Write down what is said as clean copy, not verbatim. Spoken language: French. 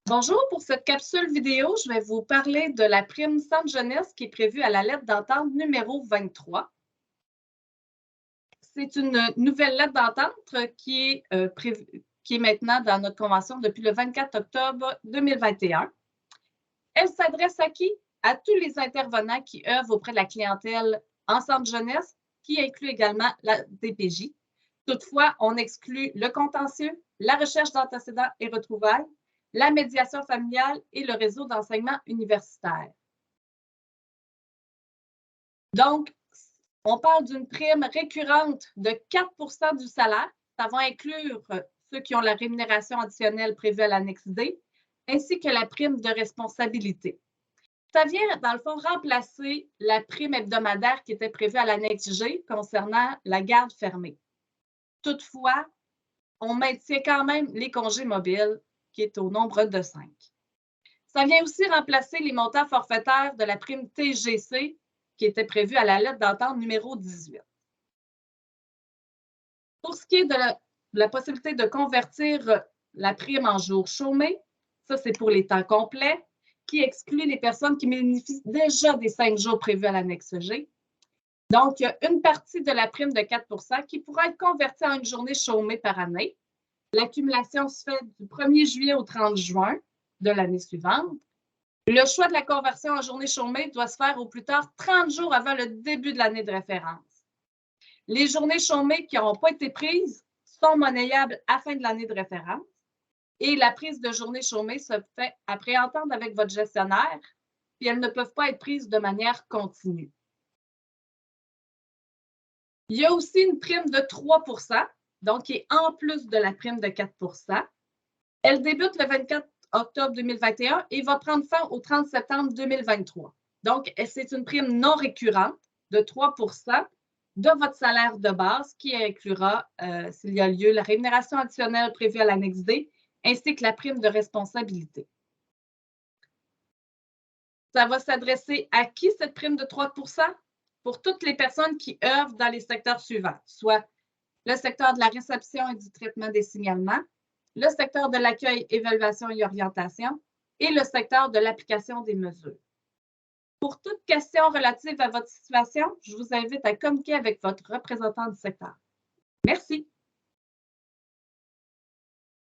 Bonjour, pour cette capsule vidéo, je vais vous parler de la prime Centre Jeunesse qui est prévue à la lettre d'entente numéro 23. C'est une nouvelle lettre d'entente qui est maintenant dans notre convention depuis le 24 octobre 2021. Elle s'adresse à qui? À tous les intervenants qui œuvrent auprès de la clientèle en Centre Jeunesse, qui inclut également la DPJ. Toutefois, on exclut le contentieux, la recherche d'antécédents et retrouvailles, la médiation familiale et le réseau d'enseignement universitaire. Donc, on parle d'une prime récurrente de 4 du salaire. Ça va inclure ceux qui ont la rémunération additionnelle prévue à l'annexe D, ainsi que la prime de responsabilité. Ça vient, dans le fond, remplacer la prime hebdomadaire qui était prévue à l'annexe G concernant la garde fermée. Toutefois, on maintient quand même les congés mobiles, qui est au nombre de 5. Ça vient aussi remplacer les montants forfaitaires de la prime TGC, qui était prévue à la lettre d'entente numéro 18. Pour ce qui est de la possibilité de convertir la prime en jours chômés, ça, c'est pour les temps complets, qui exclut les personnes qui bénéficient déjà des 5 jours prévus à l'annexe G. Donc, il y a une partie de la prime de 4 qui pourra être convertie en une journée chômée par année. L'accumulation se fait du 1er juillet au 30 juin de l'année suivante. Le choix de la conversion en journée chômée doit se faire au plus tard 30 jours avant le début de l'année de référence. Les journées chômées qui n'auront pas été prises sont monnayables à la fin de l'année de référence. Et la prise de journée chômée se fait après entente avec votre gestionnaire, puis elles ne peuvent pas être prises de manière continue. Il y a aussi une prime de 3 donc qui est en plus de la prime de 4 Elle débute le 24 octobre 2021 et va prendre fin au 30 septembre 2023. Donc, c'est une prime non récurrente de 3 de votre salaire de base qui inclura, s'il y a lieu, la rémunération additionnelle prévue à l'annexe D ainsi que la prime de responsabilité. Ça va s'adresser à qui cette prime de 3 pour toutes les personnes qui œuvrent dans les secteurs suivants, soit le secteur de la réception et du traitement des signalements, le secteur de l'accueil, évaluation et orientation et le secteur de l'application des mesures. Pour toute question relative à votre situation, je vous invite à communiquer avec votre représentant du secteur. Merci.